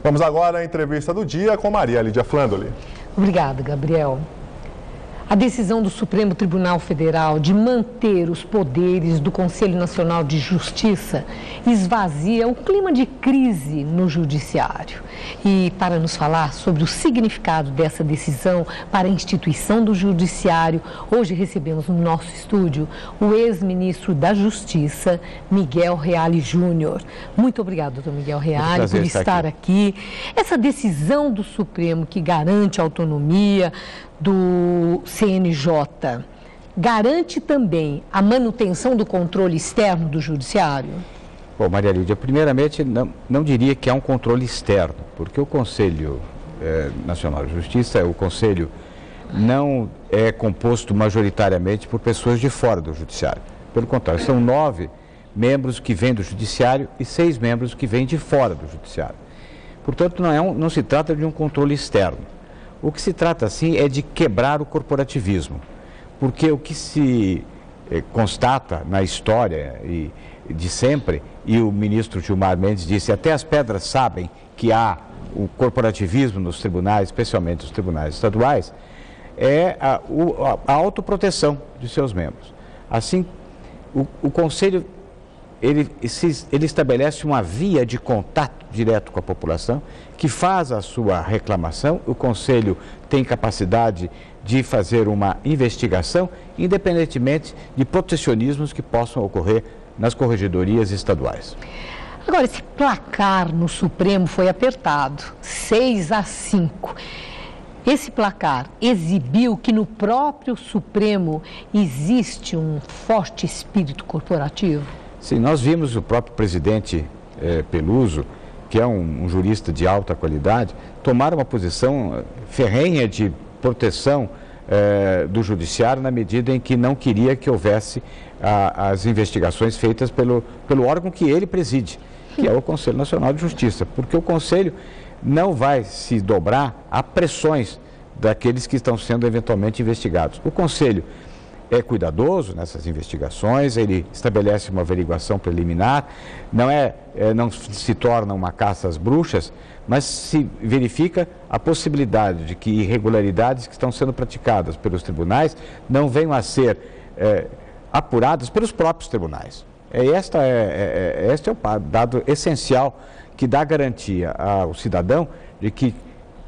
Vamos agora à entrevista do dia com Maria Lídia Flandoli. Obrigada, Gabriel. A decisão do Supremo Tribunal Federal de manter os poderes do Conselho Nacional de Justiça esvazia o clima de crise no Judiciário. E para nos falar sobre o significado dessa decisão para a instituição do Judiciário, hoje recebemos no nosso estúdio o ex-ministro da Justiça, Miguel Reale Júnior. Muito obrigado, doutor Miguel Reale, por estar aqui. Essa decisão do Supremo que garante a autonomia do CNJ garante também a manutenção do controle externo do Judiciário? Bom, Maria Lídia, primeiramente não diria que há um controle externo, porque o Conselho Nacional de Justiça, o Conselho não é composto majoritariamente por pessoas de fora do Judiciário. Pelo contrário, são 9 membros que vêm do Judiciário e 6 membros que vêm de fora do Judiciário. Portanto, não se trata de um controle externo. O que se trata, assim, é de quebrar o corporativismo, porque o que se constata na história e de sempre, e o ministro Gilmar Mendes disse, até as pedras sabem que há o corporativismo nos tribunais, especialmente os tribunais estaduais, é a autoproteção de seus membros. Assim, o Conselho, ele estabelece uma via de contato direto com a população, que faz a sua reclamação. O Conselho tem capacidade de fazer uma investigação, independentemente de protecionismos que possam ocorrer nas corregedorias estaduais. Agora, esse placar no Supremo foi apertado, 6-5. Esse placar exibiu que no próprio Supremo existe um forte espírito corporativo? Sim, nós vimos o próprio presidente Peluso, que é um jurista de alta qualidade, tomar uma posição ferrenha de proteção do judiciário na medida em que não queria que houvesse as investigações feitas pelo órgão que ele preside, que é o Conselho Nacional de Justiça, porque o Conselho não vai se dobrar a pressões daqueles que estão sendo eventualmente investigados. O Conselho é cuidadoso nessas investigações, ele estabelece uma averiguação preliminar, não se torna uma caça às bruxas, mas se verifica a possibilidade de que irregularidades que estão sendo praticadas pelos tribunais não venham a ser apuradas pelos próprios tribunais. Este é o dado essencial que dá garantia ao cidadão de que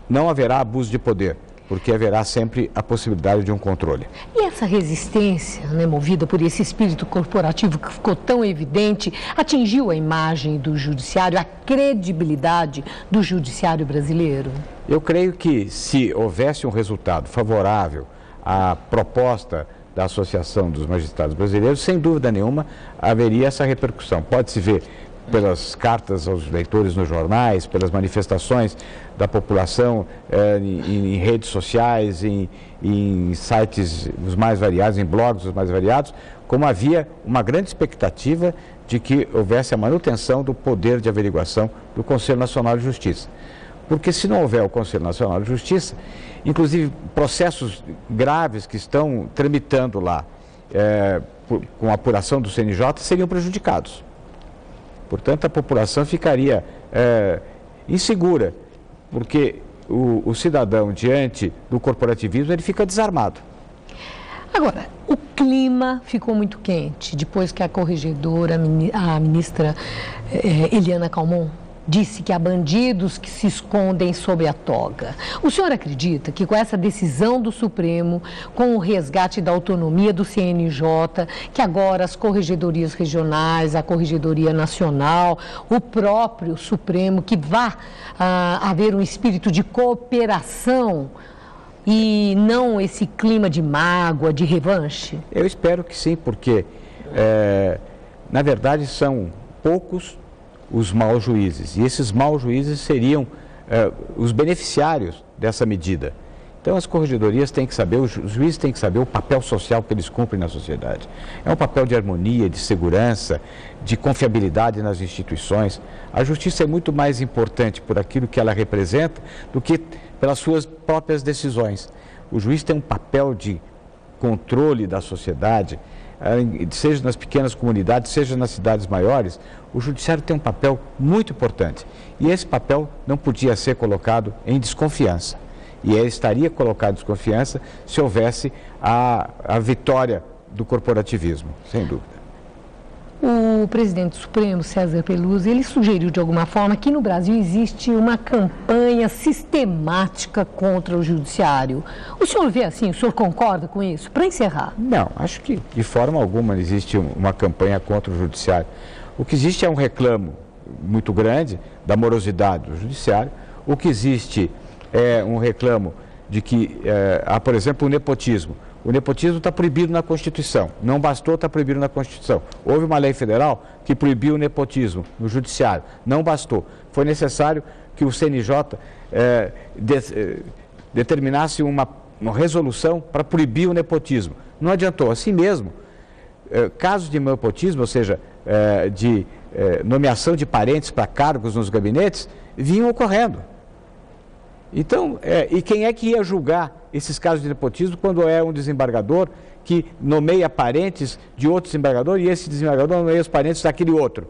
não haverá abuso de poder, porque haverá sempre a possibilidade de um controle. E essa resistência, movida por esse espírito corporativo que ficou tão evidente, atingiu a imagem do judiciário, a credibilidade do judiciário brasileiro? Eu creio que se houvesse um resultado favorável à proposta da Associação dos Magistrados Brasileiros, sem dúvida nenhuma haveria essa repercussão. Pode-se ver pelas cartas aos leitores nos jornais, pelas manifestações da população em redes sociais, em sites os mais variados, em blogs os mais variados, como havia uma grande expectativa de que houvesse a manutenção do poder de averiguação do Conselho Nacional de Justiça. Porque se não houver o Conselho Nacional de Justiça, inclusive processos graves que estão tramitando lá com a apuração do CNJ seriam prejudicados. Portanto, a população ficaria insegura, porque o cidadão, diante do corporativismo, ele fica desarmado. Agora, o clima ficou muito quente depois que a corregedora, a ministra Eliana Calmon, disse que há bandidos que se escondem sob a toga. O senhor acredita que com essa decisão do Supremo, com o resgate da autonomia do CNJ, que agora as corregedorias regionais, a Corregedoria Nacional, o próprio Supremo, que vá haver um espírito de cooperação e não esse clima de mágoa, de revanche? Eu espero que sim, porque, na verdade, são poucos os maus juízes, e esses maus juízes seriam os beneficiários dessa medida. Então as corregedorias têm que saber, os juízes têm que saber o papel social que eles cumprem na sociedade. É um papel de harmonia, de segurança, de confiabilidade nas instituições. A justiça é muito mais importante por aquilo que ela representa do que pelas suas próprias decisões. O juiz tem um papel de controle da sociedade, seja nas pequenas comunidades, seja nas cidades maiores, o judiciário tem um papel muito importante. E esse papel não podia ser colocado em desconfiança. E ele estaria colocado em desconfiança se houvesse a vitória do corporativismo, sem dúvida. O presidente Supremo, César Peluso, ele sugeriu de alguma forma que no Brasil existe uma campanha sistemática contra o judiciário. O senhor vê assim, o senhor concorda com isso? Para encerrar. Não, acho que de forma alguma existe uma campanha contra o judiciário. O que existe é um reclamo muito grande da morosidade do judiciário. O que existe é um reclamo de que há, por exemplo, o nepotismo. O nepotismo está proibido na Constituição. Não bastou estar proibido na Constituição. Houve uma lei federal que proibiu o nepotismo no judiciário. Não bastou. Foi necessário que o CNJ determinasse uma resolução para proibir o nepotismo. Não adiantou. Assim mesmo, casos de nepotismo, ou seja, de nomeação de parentes para cargos nos gabinetes, vinham ocorrendo. Então, e quem é que ia julgar esses casos de nepotismo quando é um desembargador que nomeia parentes de outro desembargador e esse desembargador nomeia os parentes daquele outro,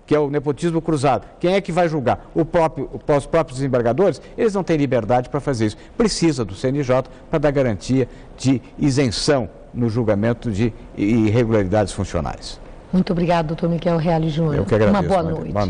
que é o nepotismo cruzado? Quem é que vai julgar? Os próprios desembargadores? Eles não têm liberdade para fazer isso. Precisa do CNJ para dar garantia de isenção no julgamento de irregularidades funcionais. Muito obrigado, doutor Miquel Reale Júnior. Eu que agradeço. Uma boa noite. Boa noite.